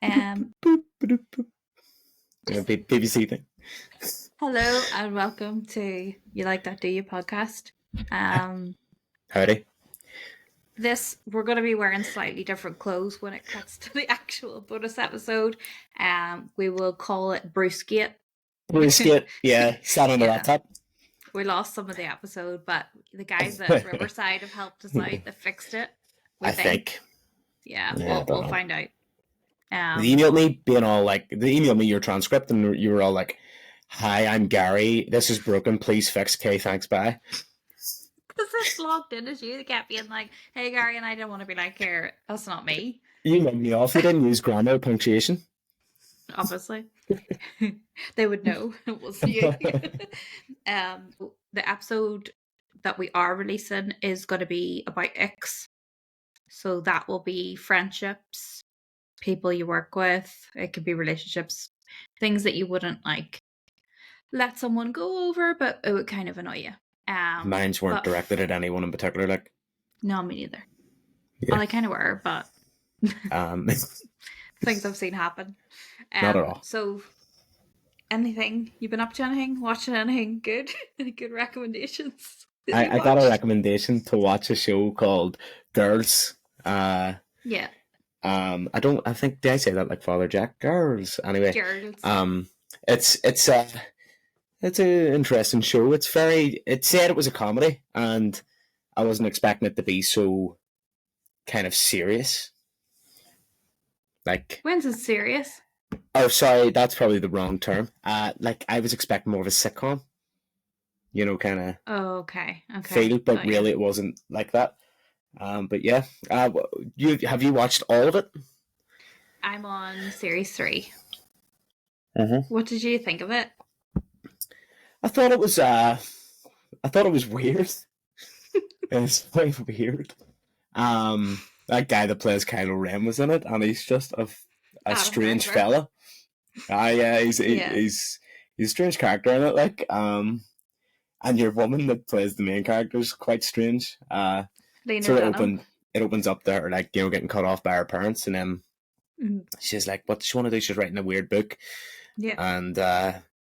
Boop, boop, boop. BBC thing. Hello and welcome to You Like That Do You podcast. Howdy. We're going to be wearing slightly different clothes when it gets to the actual bonus episode. We will call it Brucegate. Brucegate, yeah, sat on the Yeah. laptop. We lost some of the episode, but the guys at Riverside have helped us out. They fixed it. I think. Yeah, Yeah, we'll find out. They emailed me being all like, they emailed me your transcript and you were all like, "Hi, I'm Gary. This is broken. Please fix. Okay, thanks. Bye." Because it's logged in as you. They kept being like, "Hey, Gary," and I didn't want to be like, "Here, that's not me." You made me off. You didn't use grammar or punctuation. Obviously. They would know it was you. The episode that we are releasing is going to be about Icks. So that will be friendships, people you work with. It could be relationships, things that you wouldn't like let someone go over, but it would kind of annoy you. Mines weren't directed at anyone in particular. Like, no, me neither. Yeah. Well, they kind of were, but things I've seen happen. Not at all. So, anything you've been up to? Anything? Watching anything good? Any good recommendations? I got a recommendation to watch a show called Girls. Yeah. I think, did I say that like Father Jack? Girls. Anyway. Girls. It's an interesting show. It said it was a comedy, and I wasn't expecting it to be so kind of serious. Like, when's it serious? Oh, sorry, that's probably the wrong term. Like, I was expecting more of a sitcom, you know, kind of. Oh, okay. Feel, but really, it wasn't like that. But yeah, have you watched all of it? I'm on series 3. Mm-hmm. What did you think of it? I thought it was weird. It's very weird. That guy that plays Kylo Ren was in it, and he's just a strange fella. He's a strange character in it, like, and your woman that plays the main character is quite strange. So it opens up to her, like, you know, getting cut off by her parents, and then she's like, what does she want to do? She's writing a weird book. Yeah. And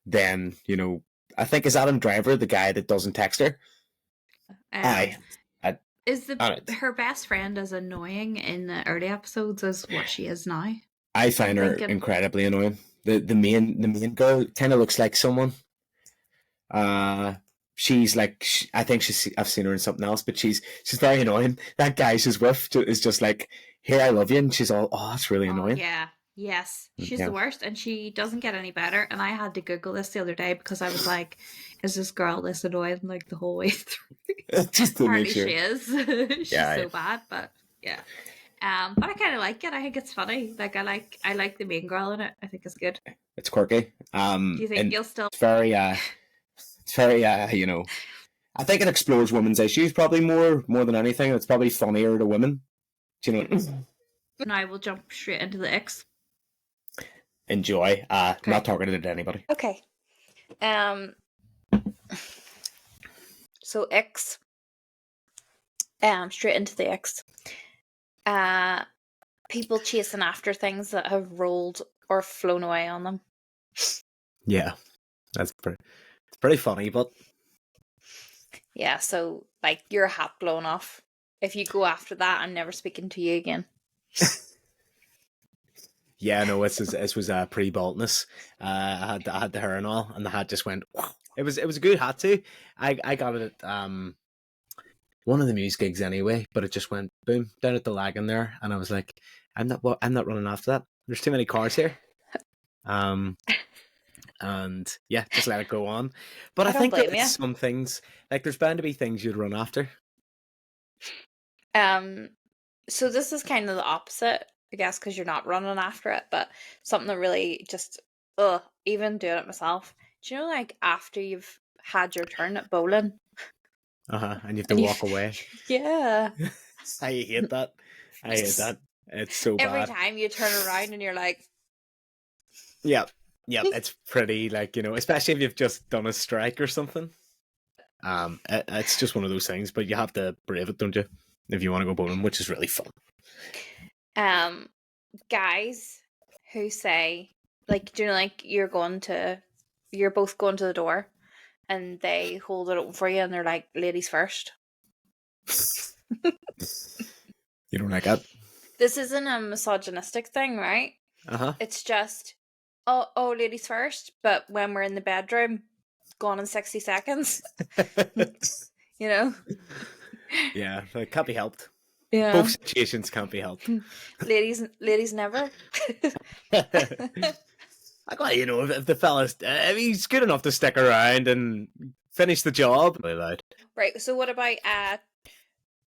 then, you know, I think is Adam Driver the guy that doesn't text her. Is her best friend as annoying in the early episodes as what she is now? I find her incredibly annoying. The main girl kind of looks like someone. She's like, I think I've seen her in something else, but she's very annoying. That guy she's with is just like, "Here, I love you," and she's all, "Oh, that's really annoying." Yeah. Yes, she's the worst, and she doesn't get any better. And I had to Google this the other day because I was like, "Is this girl this annoying like the whole way through?" Just to make sure. She is. She's so bad, but yeah. But I kind of like it. I think it's funny. Like, I like the main girl in it. I think it's good. It's quirky. Do you think you'll still? It's very you know, I think it explores women's issues probably more than anything. It's probably funnier to women. Do you know? Now I will jump straight into the Icks. Enjoy. Okay. Not targeted at anybody. Okay. So Icks. Straight into the Icks. People chasing after things that have rolled or flown away on them. Yeah, it's pretty funny, but yeah. So like your hat blown off. If you go after that, I'm never speaking to you again. Yeah, no, this was pre-baldness. I had the hair and all, and the hat just went. It was a good hat too. I got it at one of the music gigs anyway, but it just went boom down at the lagoon there, and I was like, I'm not running after that. There's too many cars here. And yeah, just let it go on. But I think that some things, like, there's bound to be things you'd run after. So this is kind of the opposite, I guess, because you're not running after it, but something that really just, even doing it myself. Do you know, like, after you've had your turn at bowling? And you have to walk away. Yeah. I hate that. I hate that. It's so bad. Every time you turn around and you're like... Yeah, it's pretty, like, you know, especially if you've just done a strike or something. It's just one of those things, but you have to brave it, don't you? If you want to go bowling, which is really fun. Guys who say, like, do you know, like, you're both going to the door, and they hold it open for you, and they're like, ladies first. You don't like that? This isn't a misogynistic thing, right? Uh-huh. It's just, oh, ladies first, but when we're in the bedroom, gone in 60 seconds. You know? Yeah, it can't be helped. Yeah. Both situations can't be helped. Ladies never. I got, you know, if the fella's, if he's good enough to stick around and finish the job, really loud. Right, so what about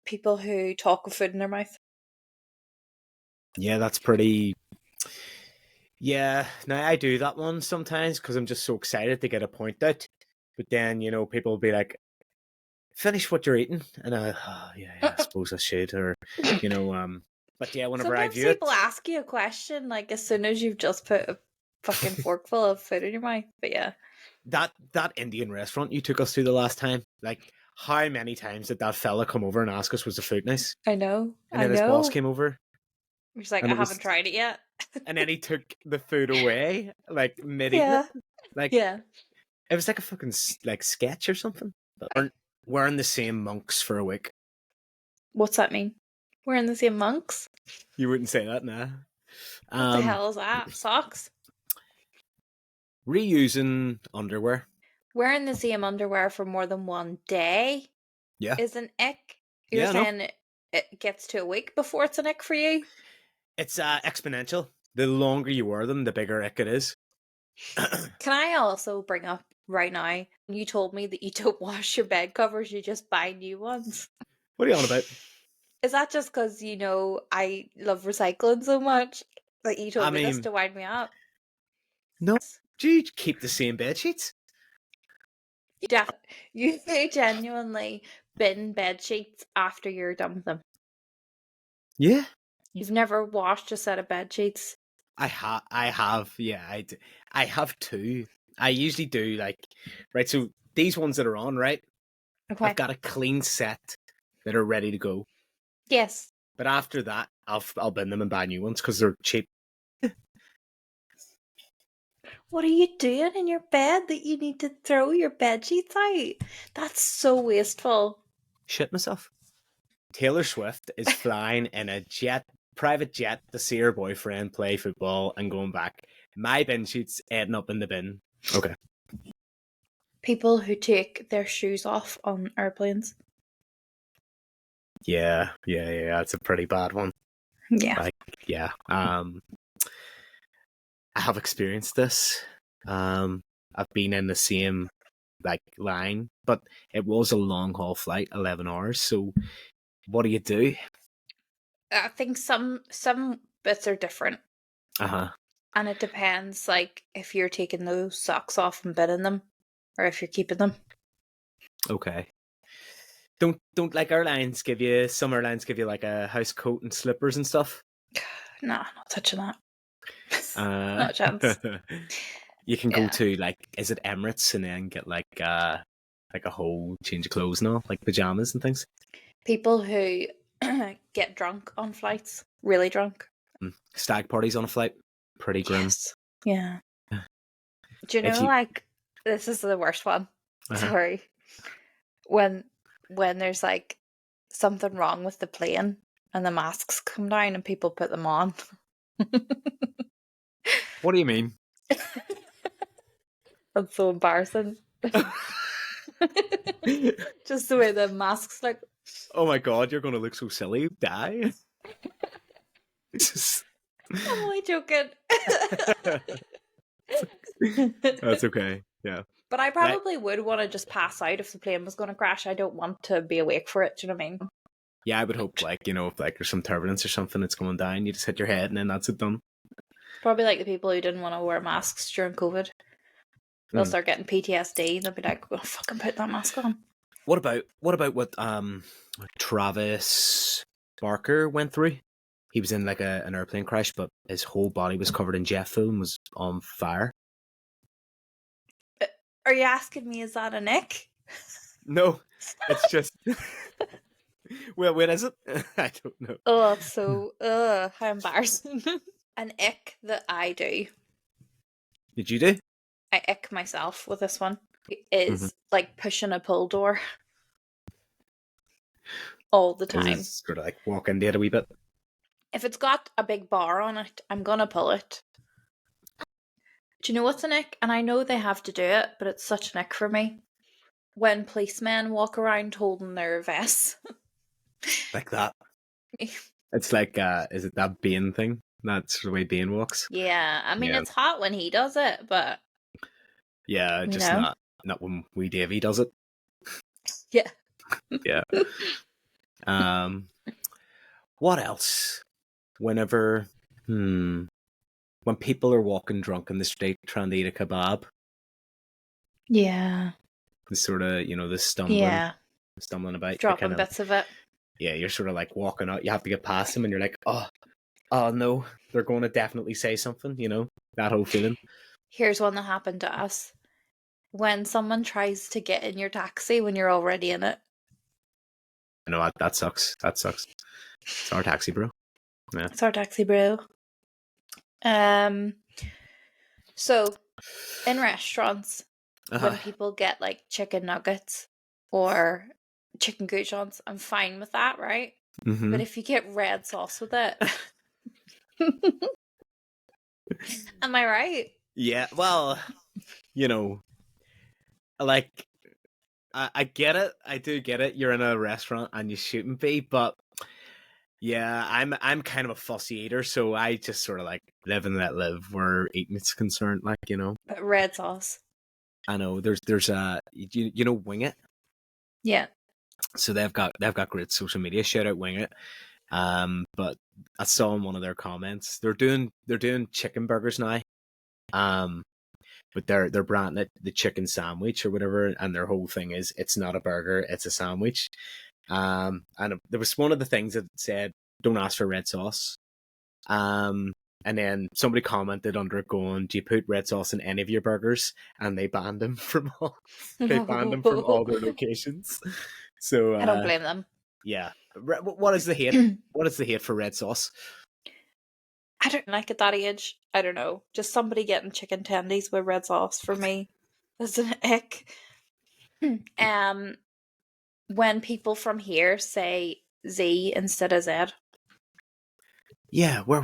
people who talk with food in their mouth? Yeah, that's pretty. Yeah, now I do that one sometimes because I'm just so excited to get a point out. But then, you know, people will be like, finish what you're eating. And I suppose I should. Or, you know, but yeah, whenever I Sometimes view it. people ask you a question, like, as soon as you've just put a fucking forkful of food in your mouth. But yeah. That Indian restaurant you took us to the last time, like, how many times did that fella come over and ask us was the food nice? I know. And then his boss came over. He's like, And I it was, haven't tried it yet. and then he took the food away, like mid eating Yeah. it. Like, Yeah. it was like a fucking like sketch or something. But wearing the same monks for a week. What's that mean? We're in the same monks? You wouldn't say that, nah. What the hell is that? Socks? Reusing underwear. Wearing the same underwear for more than one day Yeah. is an ick. You're Yeah, I know. saying it gets to a week before it's an ick for you? It's exponential. The longer you wear them, the bigger ick it is. Can I also bring up right now, you told me that you don't wash your bed covers, you just buy new ones. What are you on about? Is that just because, you know, I love recycling so much that you told I me this mean, to wind me up? no. Do you keep the same bed sheets? You genuinely bin bed sheets after you're done with them. Yeah. You've never washed a set of bed sheets? I have, yeah, I have two. I usually do, like, right, so these ones that are on, right? Okay. I've got a clean set that are ready to go. Yes. But after that, I'll bin them and buy new ones because they're cheap. What are you doing in your bed that you need to throw your bed sheets out? That's so wasteful. Shit myself. Taylor Swift is flying in a private jet to see her boyfriend play football and going back. My bin sheets ending up in the bin. Okay. People who take their shoes off on airplanes. Yeah, that's a pretty bad one. Yeah. Like, yeah. I have experienced this. I've been in the same, like, line, but it was a long haul flight, 11 hours. So what do you do? I think some bits are different. Uh-huh. And it depends, like, if you're taking those socks off and binning them, or if you're keeping them. Okay. Don't like some airlines give you like a house coat and slippers and stuff? Nah, not touching that. Not a chance. You can go to, like, is it Emirates, and then get like a whole change of clothes and all, like pajamas and things. People who get drunk on flights, really drunk. Stag parties on a flight, pretty grim. Yes. Yeah. Do you know, like, this is the worst one. Sorry. When there's, like, something wrong with the plane and the masks come down and people put them on. What do you mean? That's so embarrassing. Just the way the masks look. Oh my god, you're gonna look so silly. Die. I'm only joking. That's okay. Yeah. But I probably would want to just pass out if the plane was going to crash. I don't want to be awake for it. Do you know what I mean? Yeah, I would hope, like, you know, if, like, there's some turbulence or something that's going down, you just hit your head and then that's it done. Probably like the people who didn't want to wear masks during COVID. They'll start getting PTSD. They'll be like, "Well, fucking put that mask on." What about what Travis Barker went through? He was in, like, an airplane crash, but his whole body was covered in jet fuel and was on fire. Are you asking me, is that a nick? No, it's just. Well, when is it? I don't know. Oh, it's so how embarrassing. An ick that I do, Did you do? I ick myself with this one, Mm-hmm. is like pushing a pull door all the Is it time. sort of like walk into it a wee bit? If it's got a big bar on it, I'm gonna pull it. Do you know what's an ick? And I know they have to do it, but it's such an ick for me. When policemen walk around holding their vests. Like that. It's like, is it that Bane thing? That's the way Bane walks. Yeah, I mean, Yeah. it's hot when he does it, but, Yeah, you just know. not when Wee Davy does it. Yeah. Yeah. Um, what else? Whenever, when people are walking drunk in the street trying to eat a kebab, Yeah. the sort of, the Yeah. stumbling about, you're kind Dropping of, bits of it. yeah, you're sort of like walking out. You have to get past them, and you're like, oh no, they're going to definitely say something. That whole feeling. Here's one that happened to us. When someone tries to get in your taxi when you're already in it. I know that sucks. That sucks. It's our taxi, bro. Yeah. It's our taxi, bro. So in restaurants, when people get like chicken nuggets or chicken goujons, I'm fine with that, right? Mm-hmm. But if you get red sauce with it, am I right? Yeah. Well, like I get it. I do get it. You're in a restaurant and you shouldn't be, but yeah, I'm kind of a fussy eater, so I just sort of like live and let live where eating is concerned. Like But red sauce. I know there's Wing It. Yeah. So they've got great social media. Shout out Wing It. But I saw in one of their comments they're doing chicken burgers now. But they're branding it the chicken sandwich or whatever, and their whole thing is it's not a burger, it's a sandwich. And there was one of the things that said don't ask for red sauce. And then somebody commented under it going, "Do you put red sauce in any of your burgers?" And they banned him from all. They banned him from all their locations. So I don't blame them. yeah. What is the hate? What is the hate for red sauce? I don't like at that age. I don't know. Just somebody getting chicken tendies with red sauce for me is an ick. um, when people from here say Z instead of Z, Yeah, where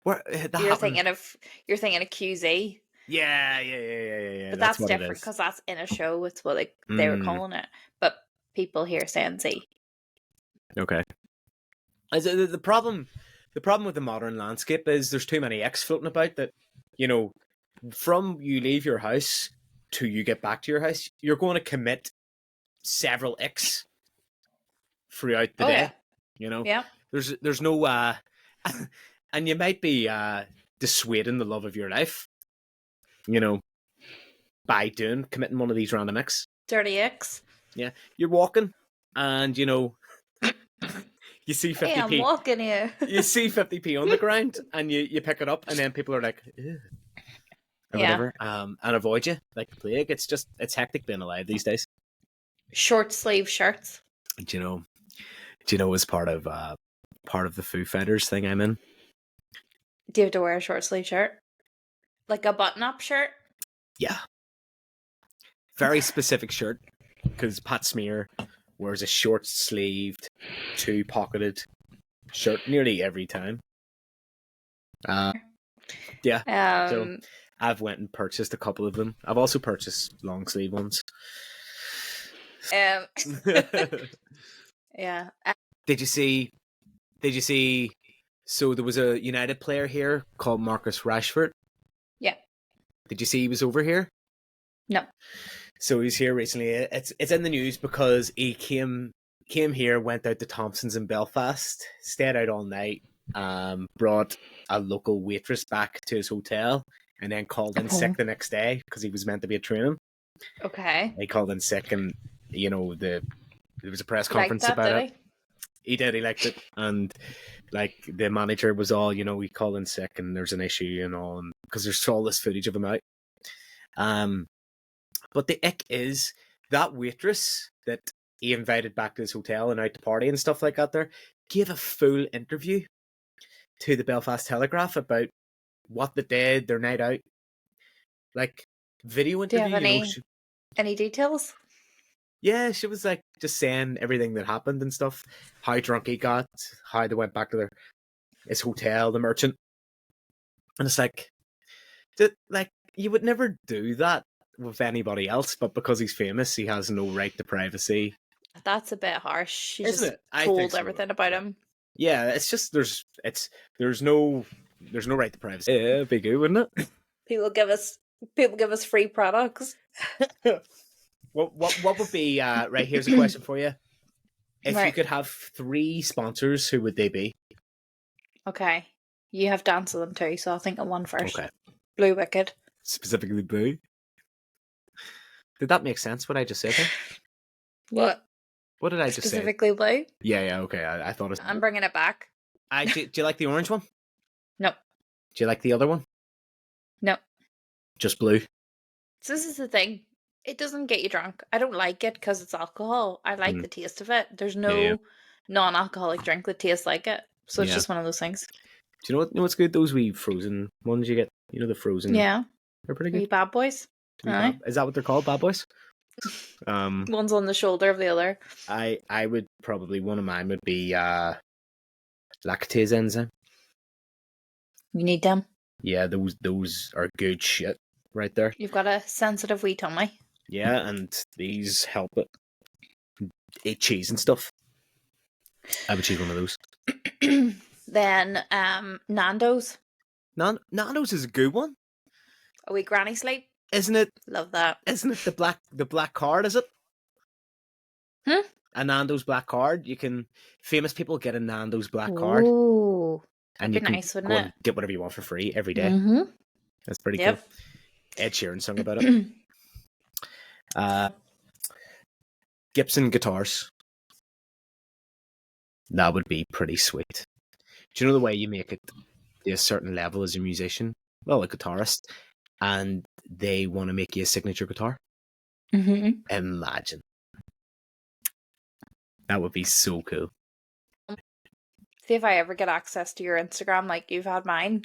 that you're happened? thinking of QZ. Yeah. But That's that's what it different is. because that's in a show. It's what they were calling it. But people here saying Z. Okay. The problem with the modern landscape is there's too many X floating about that, from you leave your house to you get back to your house, you're going to commit several X throughout the day. Yeah. There's no and you might be dissuading the love of your life, by committing one of these random X. Dirty Icks. Yeah. You're walking and you see 50p. Hey, I'm walking here. You see 50p on the ground and you pick it up and then people are like, ew, or whatever, and avoid you like the plague. It's hectic being alive these days. Short sleeve shirts. Do you know as part of the Foo Fighters thing I'm in? Do you have to wear a short sleeve shirt? Like a button up shirt? Yeah. Very specific shirt, because Pat Smear wears a short sleeved, 2-pocketed shirt nearly every time. Yeah. So I've went and purchased a couple of them. I've also purchased long sleeve ones. Yeah. Did you see? So there was a United player here called Marcus Rashford. Yeah. Did you see he was over here? No. So he's here recently. It's in the news because he came here, went out to Thompson's in Belfast, stayed out all night, brought a local waitress back to his hotel, and then called in sick the next day because he was meant to be at training. Okay. He called in sick, and there was a press conference Liked that, about did it. He did. He liked it, and like the manager was all, he called in sick, and there's an issue and all, and because there's all this footage of him out. But the ick is that waitress that he invited back to his hotel and out to party and stuff like that. There gave a full interview, to the Belfast Telegraph about what they did, their night out. Like, video Do you have interview, any details? yeah, she was like just saying everything that happened and stuff. How drunk he got, how they went back to his hotel, the merchant. And it's like, you would never do that with anybody else, but because he's famous, he has no right to privacy. That's a bit harsh. She Isn't just it? I think told so. everything about him. Yeah, it's just there's no right to privacy. Yeah, it'd be good, wouldn't it? People give us free products. What would be right? Here's a question for you. If you Right. could have 3 sponsors, who would they be? Okay. You have to answer them too, so I'll think of one first. Okay. Blue Wicked. Specifically blue. Did that make sense? What I just said there? What? What did I just say? Specifically blue? Yeah. Okay. I thought it. I'm bringing it back. Do you like the orange one? No. Do you like the other one? No. Just blue. So this is the thing. It doesn't get you drunk. I don't like it because it's alcohol. I like the taste of it. There's no non-alcoholic drink that tastes like it. So it's just one of those things. Do you know what's good? Those wee frozen ones you get. You know, the frozen. Yeah. They're pretty good. Wee bad boys. Is that what they're called? Bad boys? One's on the shoulder of the other. I would probably, one of mine would be lactase enzyme. You need them. Yeah, those are good shit right there. You've got a sensitive wee tummy. Yeah, and these help it eat cheese and stuff. I would choose one of those. Then Nando's. Nando's is a good one. A wee granny sleep. Isn't it? Love that. Isn't it the black card, is it? A Nando's black card. You can, famous people get a Nando's black card. Ooh. And That'd you be can nice, wouldn't go it? and get whatever you want for free every day. Mm-hmm. That's pretty cool. Ed Sheeran sung about it. Gibson guitars. That would be pretty sweet. Do you know the way you make it to a certain level as a musician? Well, a guitarist. And they want to make you a signature guitar. Mm-hmm. Imagine. That would be so cool. See if I ever get access to your Instagram like you've had mine.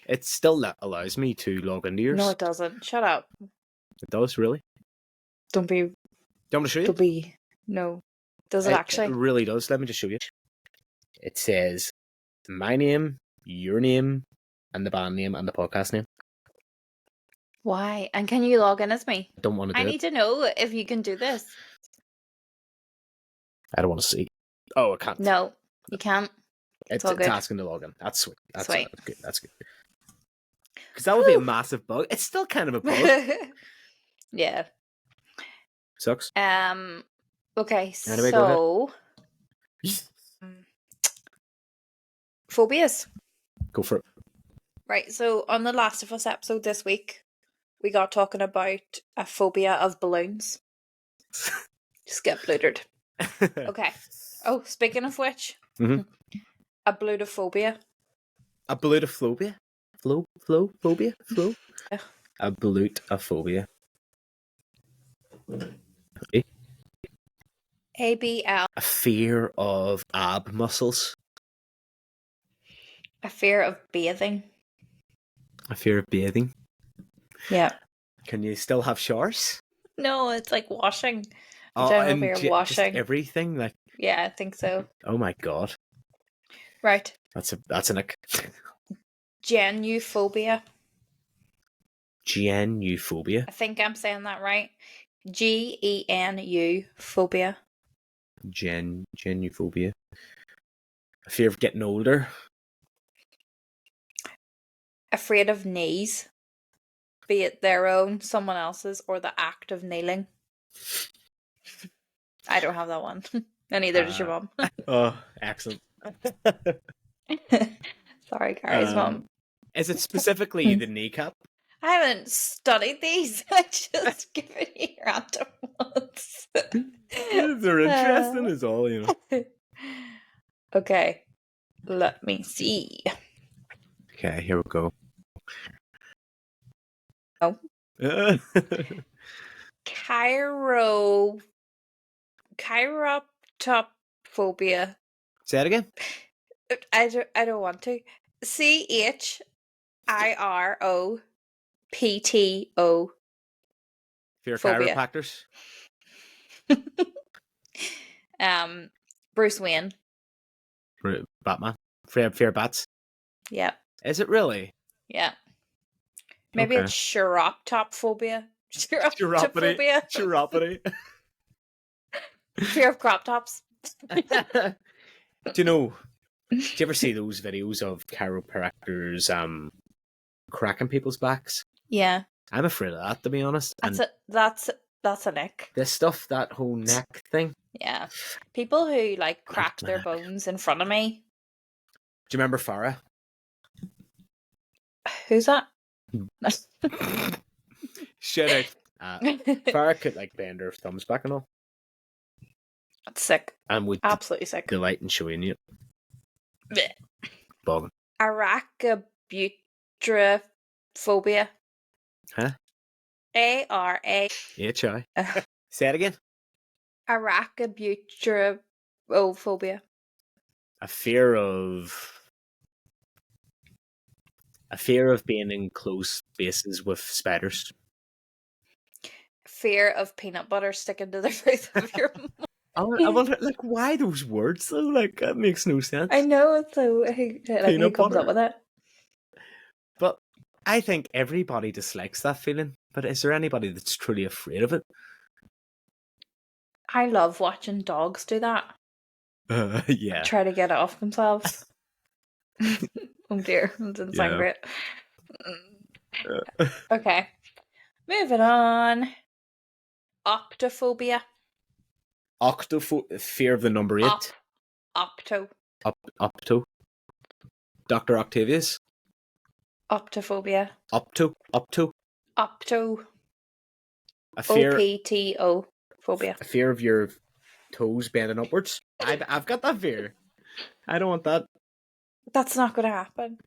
It still allows me to log into yours. No, it doesn't. Shut up. It does, really? Don't be... Do you want me to show you? Don't be... No. Does it actually? It really does. Let me just show you. It says my name, your name, and the band name and the podcast name. Why? And can you log in as me? I don't want to do I need to know if you can do this. I don't want to see. Oh, I can't. No, you can't. It's all good. asking to log in. That's sweet. Sweet. That's good. That's good. Because that would be a massive bug. It's still kind of a bug. Yeah. Sucks. Okay, Anyway, so phobias. Go for it. Right, so on the Last of Us episode this week, we got talking about a phobia of balloons. Just get blootered. Okay. Oh, speaking of which, a blutophobia. A blutophobia? Phobia? Yeah. A blutophobia. Okay. ABL. A fear of ab muscles. A fear of bathing. A fear of bathing. Yeah. Can you still have showers? No, it's like washing. Oh, General and fear of just washing. everything, like. Yeah, I think so. Oh my god. Right. That's an ick. Genuphobia. Genuphobia. I think I'm saying that right. GENU phobia. Genuphobia. A fear of getting older. Afraid of knees. Be it their own, someone else's, or the act of kneeling. I don't have that one. And neither does your mum. Oh, excellent. Sorry, Gary's mum. Is it specifically the kneecap? I haven't studied these. I just given you random ones. They're interesting is all, you know. Okay. Let me see. Okay, here we go. Oh. Chiroptophobia. Say it again. I don't want to. CHIROPTO Fear of phobia. chiropractors. Bruce Wayne. Batman. Fear of bats. Yeah. Is it really? Yeah. Maybe Okay. it's chiroptophobia. Chiropody. Chiroptophobia. Chiropody. Fear of crop tops. Do you know? Do you ever see those videos of chiropractors cracking people's backs? Yeah. I'm afraid of that, to be honest. And That's a nick. this stuff, that whole neck thing. Yeah. People who like crack their Do bones in front of me. you remember Farah? Who's that? Shout out. Farah could like bend her thumbs back and all. That's sick. And would Absolutely sick. delight in showing you. Bogging. Arachabutyrophobia. Huh? A-R-A. H-I. Say it again. Arachabutyrophobia. A fear of being in close spaces with spiders. Fear of peanut butter sticking to the roof of your mouth. I wonder, like, why those words though? Like, that makes no sense. I know, it's so who comes up with it? But I think everybody dislikes that feeling. But is there anybody that's truly afraid of it? I love watching dogs do that. Yeah. Try to get it off themselves. Oh dear, it doesn't sound great. Okay. Moving on. Optophobia. Fear of the number 8. Opto. Opto. Dr. Octavius. Optophobia. Opto. Opto. A fear. OPTO. Phobia. A fear of your toes bending upwards. I've got that fear. I don't want that. That's not going to happen.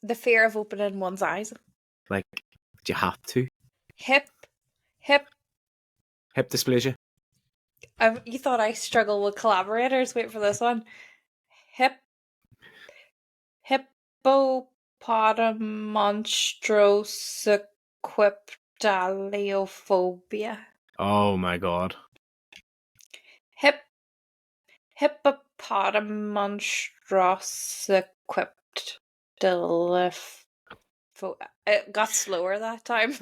The fear of opening one's eyes. Like, do you have to? Hip dysplasia. You thought I struggle with collaborators? Wait for this one. Hippopotomonstrosesquippedaliophobia. Oh my god. Hippopotomonstrosesquippedaliophobia. It got slower that time.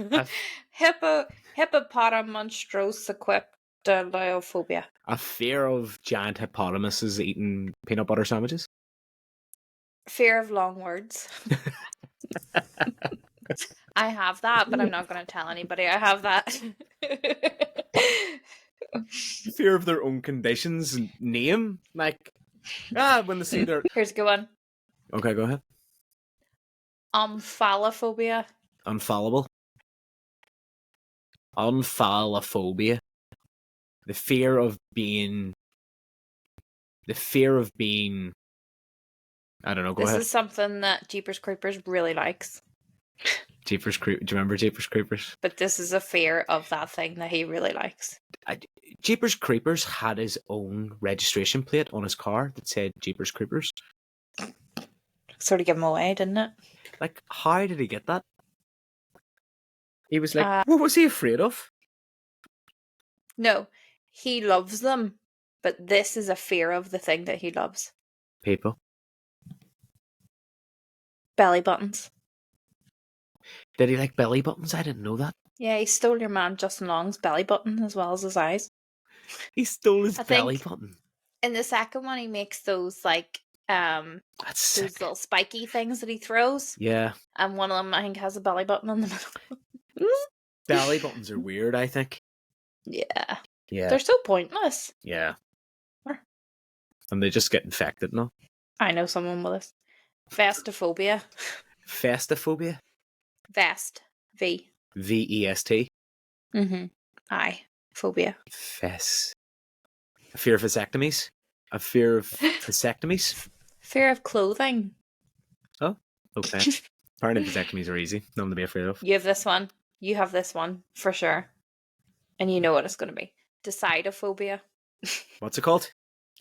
Hippopotomonstrosesquippedaliophobia. A fear of giant hippopotamuses eating peanut butter sandwiches. Fear of long words. I have that, but I'm not going to tell anybody I have that. Fear of their own conditions and name. Like, when they see their... Here's a good one. Okay, go ahead. Omphalophobia. Unfallible. Unfallophobia. The fear of being... I don't know, go ahead. This is something that Jeepers Creepers really likes. Do you remember Jeepers Creepers? But this is a fear of that thing that he really likes. Jeepers Creepers had his own registration plate on his car that said Jeepers Creepers. Sort of give him away, didn't it? Like, how did he get that? He was like, what was he afraid of? No, he loves them, but this is a fear of the thing that he loves. People. Belly buttons. Did he like belly buttons? I didn't know that. Yeah, he stole your man Justin Long's belly button as well as his eyes. He stole his belly button. In the second one, he makes those like That's those sick. little spiky things that he throws. Yeah. And one of them, I think, has a belly button in the middle. Belly buttons are weird, I think. Yeah. Yeah. They're so pointless. Yeah. And they just get infected now. I know someone with this. Vestophobia. Festophobia? Vest. V. V-E-S-T? Mm-hmm. I. Phobia. A fear of vasectomies? A fear of vasectomies? Fear of clothing. Oh, okay. Apparently vasectomies are easy. Nothing to be afraid of. You have this one. You have this one, for sure. And you know what it's going to be. Decidophobia. What's it called?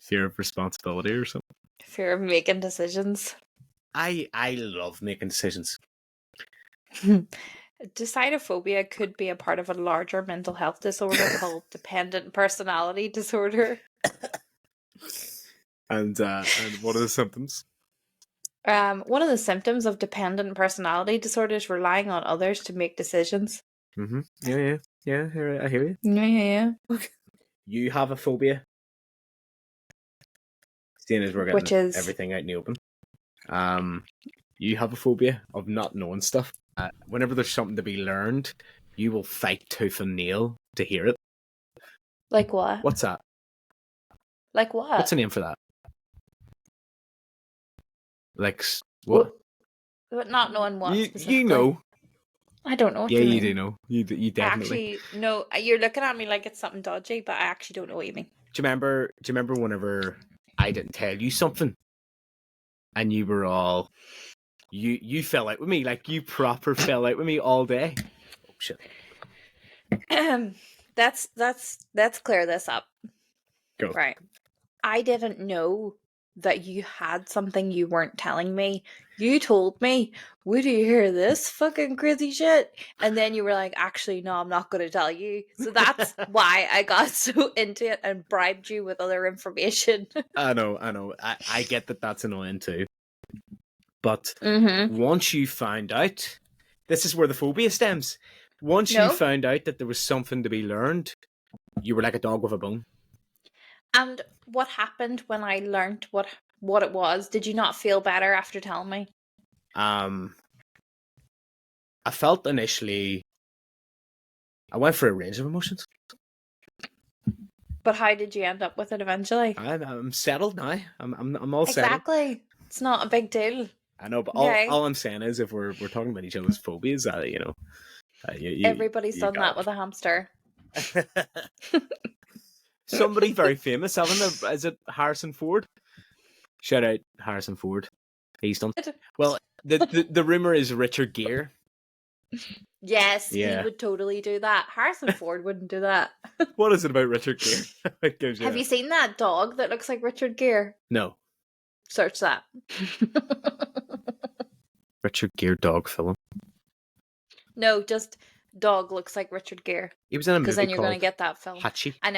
Fear of responsibility or something. Fear of making decisions. I love making decisions. Decidophobia could be a part of a larger mental health disorder called dependent personality disorder. And what are the symptoms? One of the symptoms of dependent personality disorder is relying on others to make decisions. Mm-hmm. Yeah. I hear you. Yeah. You have a phobia. Seeing as we're getting Which is everything out in the open. You have a phobia of not knowing stuff. Whenever there's something to be learned, you will fight tooth and nail to hear it. like what? What's that? Like what? What's the name for that? Like what? But not knowing what specifically. You know. I don't know what Yeah, you you mean. do know. You definitely. Actually, no. You're looking at me like it's something dodgy, but I actually don't know what you mean. Do you remember whenever I didn't tell you something, and you were all you fell out with me, like you proper fell out with me all day? Oh shit. Let's clear this up. Go. Right. I didn't know that you had something you weren't telling me. You told me, would you hear this fucking crazy shit? And then you were like, actually, no, I'm not going to tell you. So that's why I got so into it and bribed you with other information. I know. I get that that's annoying too. But Mm-hmm. once you found out, this is where the phobia stems. Once you found out that there was something to be learned, you were like a dog with a bone. And what happened when I learned what it was? Did you not feel better after telling me? I felt initially, I went for a range of emotions. But how did you end up with it eventually? I'm settled now. I'm all settled. Exactly. It's not a big deal. I know, but Okay. all I'm saying is, if we're talking about each other's phobias, you know, everybody's done that with a hamster. Somebody very famous, haven't they? Is it Harrison Ford? Shout out Harrison Ford. He's done. Well, the rumor is Richard Gere. Yes, he would totally do that. Harrison Ford wouldn't do that. What is it about Richard Gere? Have you seen that dog that looks like Richard Gere? No. Search that. Richard Gere dog film. No, just dog looks like Richard Gere. He was in a movie because then you're called going to get that film. Hachi. I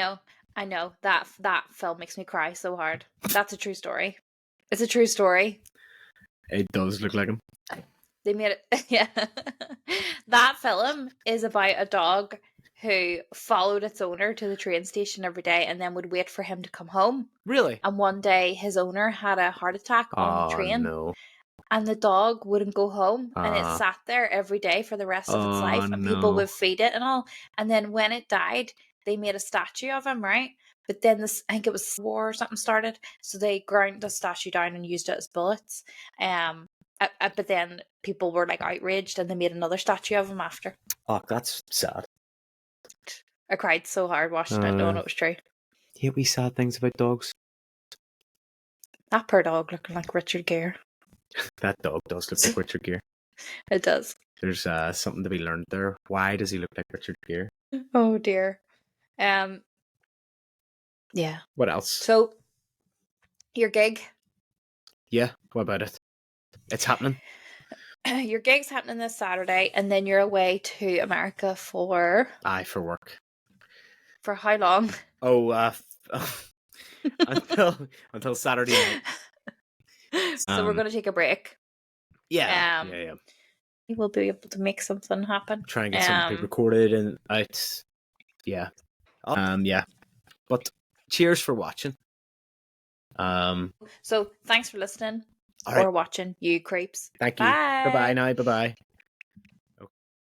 know. That film makes me cry so hard. That's a true story. It's a true story. It does look like him. They made it. Yeah. That film is about a dog who followed its owner to the train station every day and then would wait for him to come home. Really? And one day his owner had a heart attack on the train. No. And the dog wouldn't go home. And it sat there every day for the rest of its life. And people would feed it and all. And then when it died, they made a statue of him, right? But then I think it was war or something started. So they ground the statue down and used it as bullets. But then people were like outraged and they made another statue of him after. Oh, that's sad. I cried so hard watching it knowing it was true. Yeah, we sad things about dogs. That poor dog looking like Richard Gere. That dog does look like Richard Gere. It does. There's something to be learned there. Why does he look like Richard Gere? Oh dear. Yeah. What else? So, your gig. Yeah, what about it? It's happening. Your gig's happening this Saturday, and then you're away to America for... for work. For how long? Oh, until Saturday night. So we're going to take a break. Yeah. We'll be able to make something happen. Try and get something recorded and out. Yeah. Yeah. But cheers for watching. So thanks for listening or watching, you creeps. Thank you. Bye. Bye-bye now. Bye-bye.